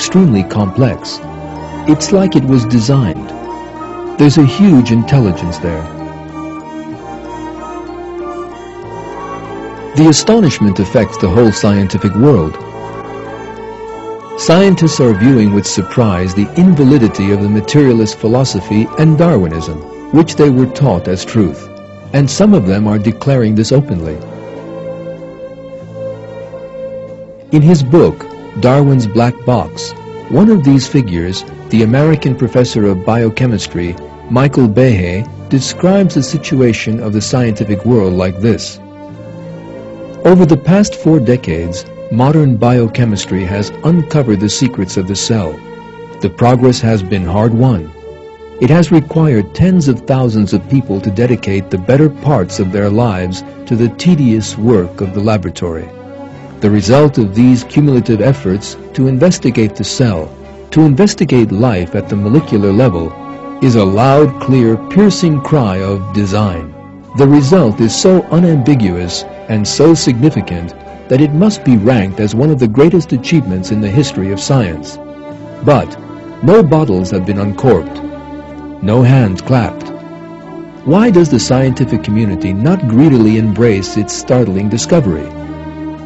extremely complex. It's like it was designed. There's a huge intelligence there. The astonishment affects the whole scientific world. Scientists are viewing with surprise the invalidity of the materialist philosophy and Darwinism, which they were taught as truth, and some of them are declaring this openly. In his book, Darwin's Black Box, one of these figures, the American professor of biochemistry, Michael Behe, describes the situation of the scientific world like this. Over the past 4 decades, modern biochemistry has uncovered the secrets of the cell. The progress has been hard-won. It has required tens of thousands of people to dedicate the better parts of their lives to the tedious work of the laboratory. The result of these cumulative efforts to investigate the cell, to investigate life at the molecular level, is a loud, clear, piercing cry of design. The result is so unambiguous and so significant that it must be ranked as one of the greatest achievements in the history of science. But no bottles have been uncorked, no hands clapped. Why does the scientific community not greedily embrace its startling discovery?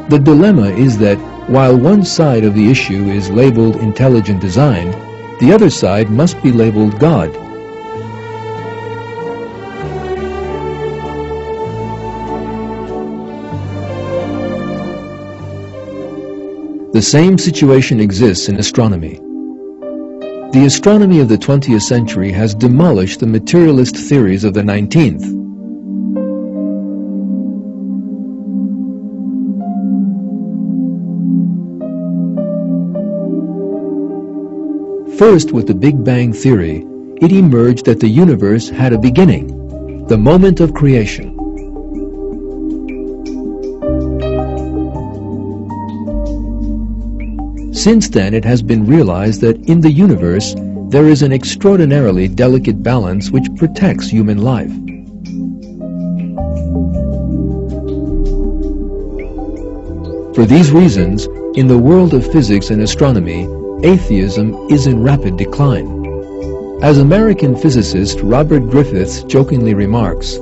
The dilemma is that while one side of the issue is labeled intelligent design, the other side must be labeled God. The same situation exists in astronomy. The astronomy of the 20th century has demolished the materialist theories of the 19th. First, with the Big Bang theory, it emerged that the universe had a beginning, the moment of creation. Since then, it has been realized that in the universe, there is an extraordinarily delicate balance which protects human life. For these reasons, in the world of physics and astronomy, atheism is in rapid decline. As American physicist Robert Griffiths jokingly remarks,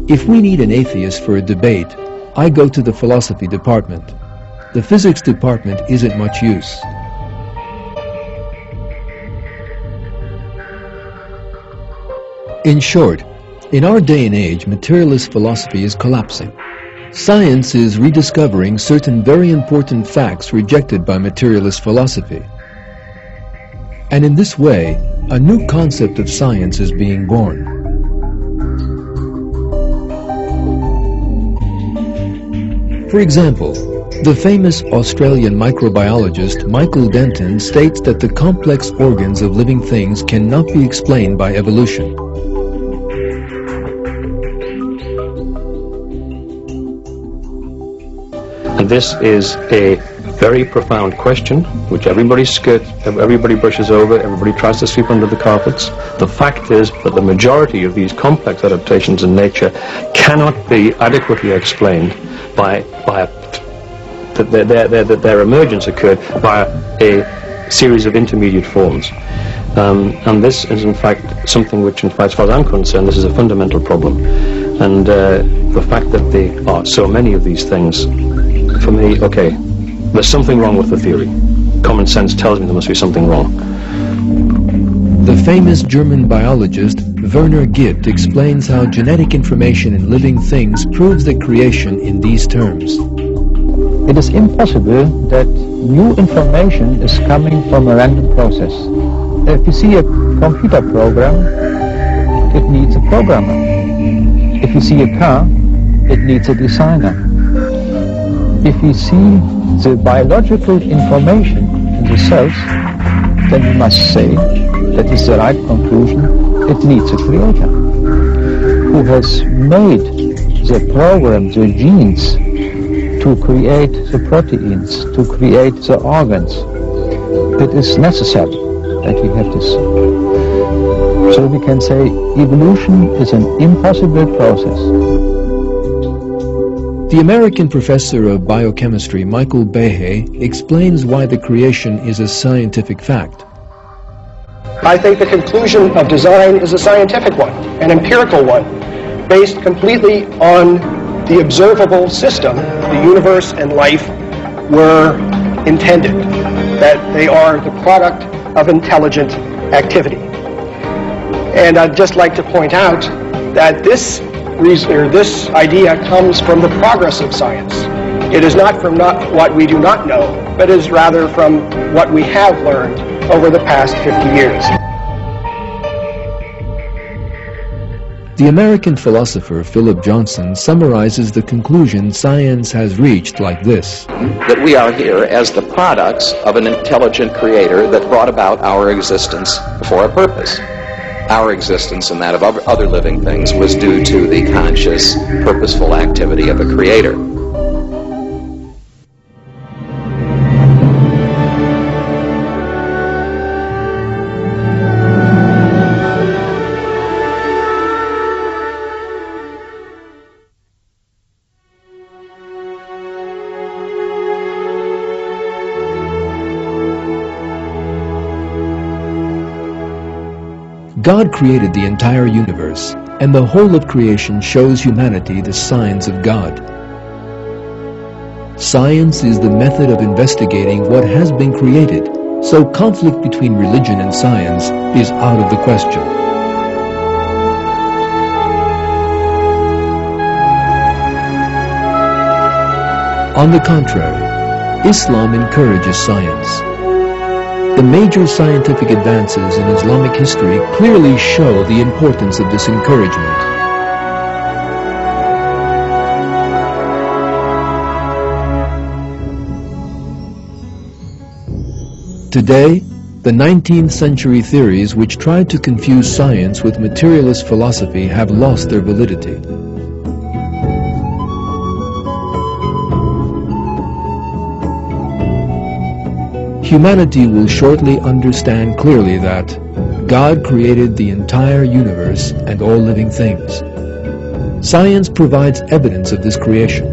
"If we need an atheist for a debate, I go to the philosophy department. The physics department isn't much use." In short, in our day and age, materialist philosophy is collapsing. Science is rediscovering certain very important facts rejected by materialist philosophy. And in this way, a new concept of science is being born. For example, the famous Australian microbiologist Michael Denton states that the complex organs of living things cannot be explained by evolution. And this is a very profound question, which everybody brushes over, everybody tries to sweep under the carpets. The fact is that the majority of these complex adaptations in nature cannot be adequately explained their emergence occurred via a series of intermediate forms. And this is in fact something which, in fact, as far as I'm concerned, this is a fundamental problem. And the fact that there are so many of these things, for me, okay, there's something wrong with the theory. Common sense tells me there must be something wrong. The famous German biologist Werner Gitt explains how genetic information in living things proves the creation in these terms. It is impossible that new information is coming from a random process. If you see a computer program, it needs a programmer. If you see a car, it needs a designer. If you see the biological information in the cells, then we must say that is the right conclusion. It needs a creator who has made the program, the genes, to create the proteins, to create the organs. It is necessary that we have this. So we can say evolution is an impossible process. The American professor of biochemistry, Michael Behe, explains why the creation is a scientific fact. I think the conclusion of design is a scientific one, an empirical one, based completely on the observable system the universe and life were intended, that they are the product of intelligent activity. And I'd just like to point out that this idea comes from the progress of science. It is not from what we do not know, but is rather from what we have learned over the past 50 years. The American philosopher Philip Johnson summarizes the conclusion science has reached like this: that we are here as the products of an intelligent creator that brought about our existence for a purpose. Our existence and that of other living things was due to the conscious, purposeful activity of a creator. God created the entire universe, and the whole of creation shows humanity the signs of God. Science is the method of investigating what has been created, so conflict between religion and science is out of the question. On the contrary, Islam encourages science. The major scientific advances in Islamic history clearly show the importance of this encouragement. Today, the 19th century theories which tried to confuse science with materialist philosophy have lost their validity. Humanity will shortly understand clearly that God created the entire universe and all living things. Science provides evidence of this creation,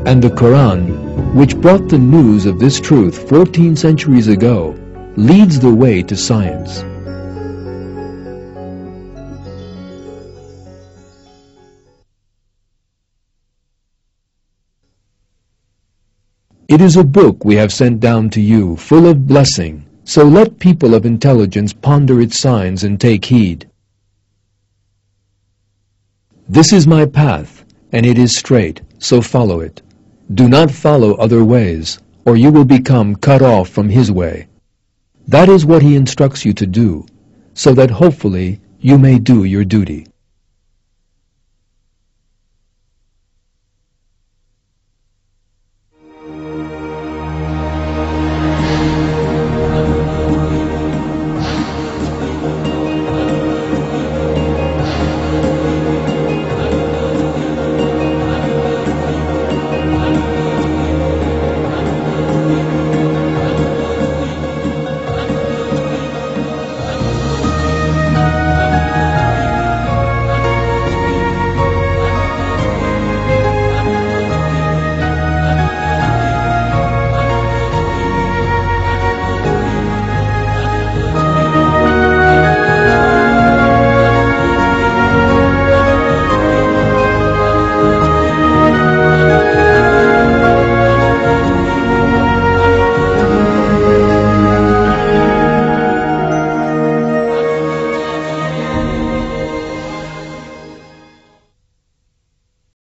and the Quran, which brought the news of this truth 14 centuries ago, leads the way to science. It is a book we have sent down to you, full of blessing, so let people of intelligence ponder its signs and take heed. This is my path, and it is straight, so follow it. Do not follow other ways, or you will become cut off from His way. That is what He instructs you to do, so that hopefully you may do your duty.